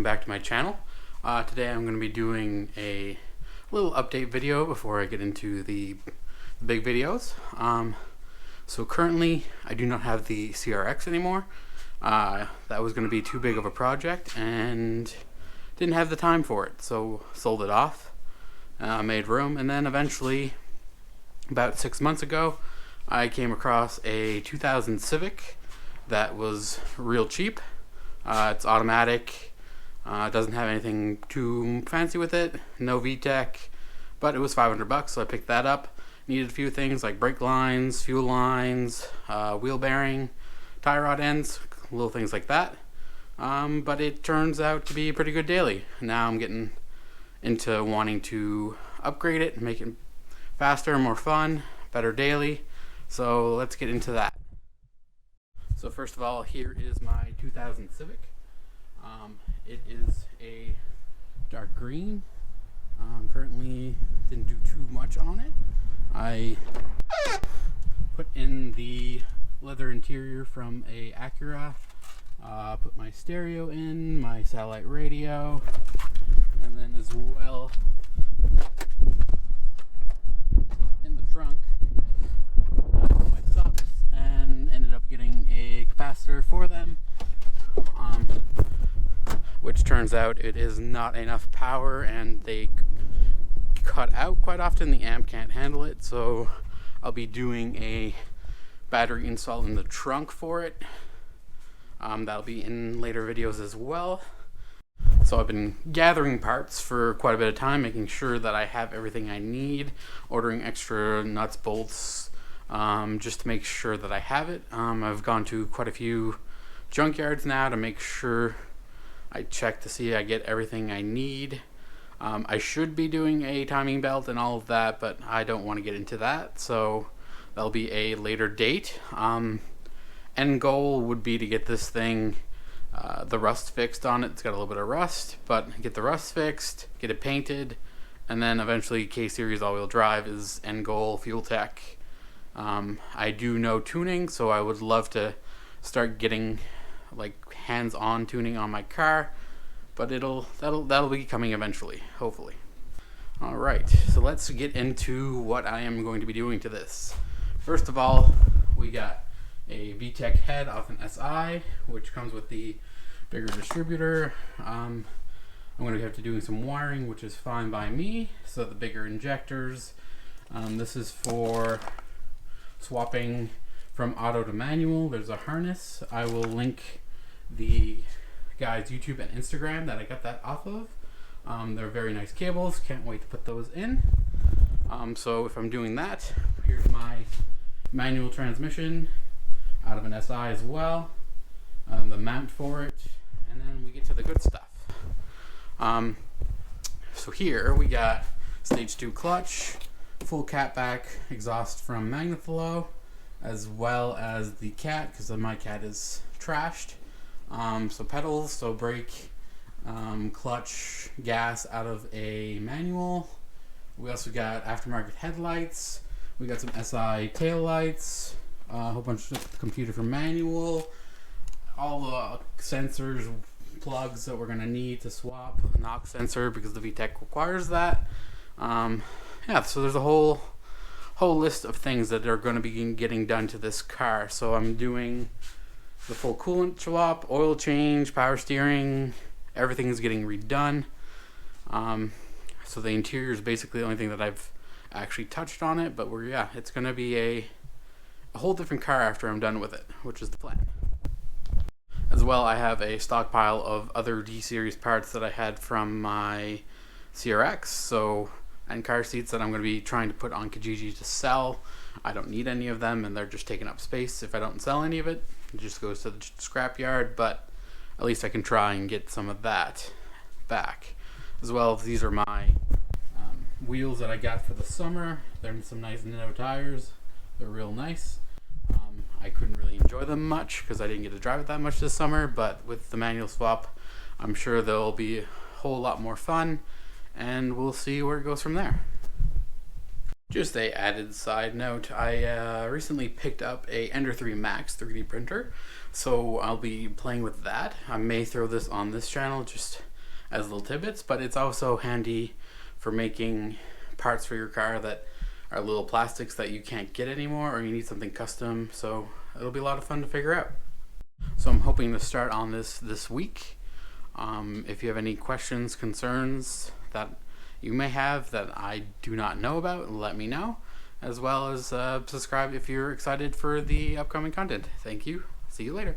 welcome back to my channel. Today I'm going to be doing a little update video before I get into the big videos. So currently I do not have the CRX anymore. That was going to be too big of a project and didn't have the time for it, so sold it off, made room, and then eventually about 6 months ago I came across a 2000 Civic that was real cheap. It's automatic, doesn't have anything too fancy with it, no VTEC, but it was $500, so I picked that up. Needed a few things like brake lines, fuel lines, wheel bearing, tie rod ends, little things like that. But it turns out to be a pretty good daily. Now I'm getting into wanting to upgrade it and make it faster, more fun, better daily. So let's get into that. So first of all, here is my 2000 Civic. It is a dark green. Currently didn't do too much on it. I put in the leather interior from a Acura, put my stereo in, my satellite radio, and then as well in the trunk I put my socks and ended up getting a capacitor for them, which turns out it is not enough power and they cut out quite often. The amp can't handle it, so I'll be doing a battery install in the trunk for it. That'll be in later videos as well. So I've been gathering parts for quite a bit of time, making sure that I have everything I need, ordering extra nuts, bolts, just to make sure that I have it. I've gone to quite a few junkyards now to make sure I check to see I get everything I need. I should be doing a timing belt and all of that, but I don't want to get into that, so that'll be a later date. End goal would be to get this thing, the rust fixed on it. It's got a little bit of rust, but get the rust fixed, get it painted, and then eventually K-Series all-wheel drive is end goal, fuel tech. I do know tuning, so I would love to start getting like hands-on tuning on my car, but that'll be coming eventually, hopefully. All right, so let's get into what I am going to be doing to this. First of all, we got a VTEC head off an SI, which comes with the bigger distributor. I'm going to have to do some wiring, which is fine by me. So the bigger injectors. This is for swapping from auto to manual. There's a harness. I will link the guy's YouTube and Instagram that I got that off of. They're very nice cables. Can't wait to put those in. So if I'm doing that, here's my manual transmission out of an SI as well. The mount for it, and then we get to the good stuff. So here we got stage 2 clutch, full catback exhaust from Magnaflow, as well as the cat, because my cat is trashed. So pedals, so brake, clutch, gas out of a manual. We also got aftermarket headlights. We got some SI tail lights, a whole bunch of computer for manual, all the sensors, plugs that we're gonna need to swap, knock sensor because the VTEC requires that. Yeah, so there's a whole list of things that are going to be getting done to this car. So I'm doing the full coolant swap, oil change, power steering, everything is getting redone. So the interior is basically the only thing that I've actually touched on it, but it's going to be a whole different car after I'm done with it, which is the plan. As well, I have a stockpile of other D-Series parts that I had from my CRX, and car seats that I'm going to be trying to put on Kijiji to sell. I don't need any of them, and they're just taking up space. If I don't sell any of it, it just goes to the scrapyard, but at least I can try and get some of that back. As well, these are my wheels that I got for the summer. They're in some nice Nitto tires. They're real nice. I couldn't really enjoy them much because I didn't get to drive it that much this summer, but with the manual swap, I'm sure they'll be a whole lot more fun, and we'll see where it goes from there. Just a added side note, I recently picked up a Ender 3 Max 3D printer, so I'll be playing with that. I may throw this on this channel just as little tidbits, but it's also handy for making parts for your car that are little plastics that you can't get anymore, or you need something custom. So it'll be a lot of fun to figure out. So I'm hoping to start on this week. If you have any questions, concerns that you may have that I do not know about, let me know, as well as subscribe if you're excited for the upcoming content. Thank you. See you later.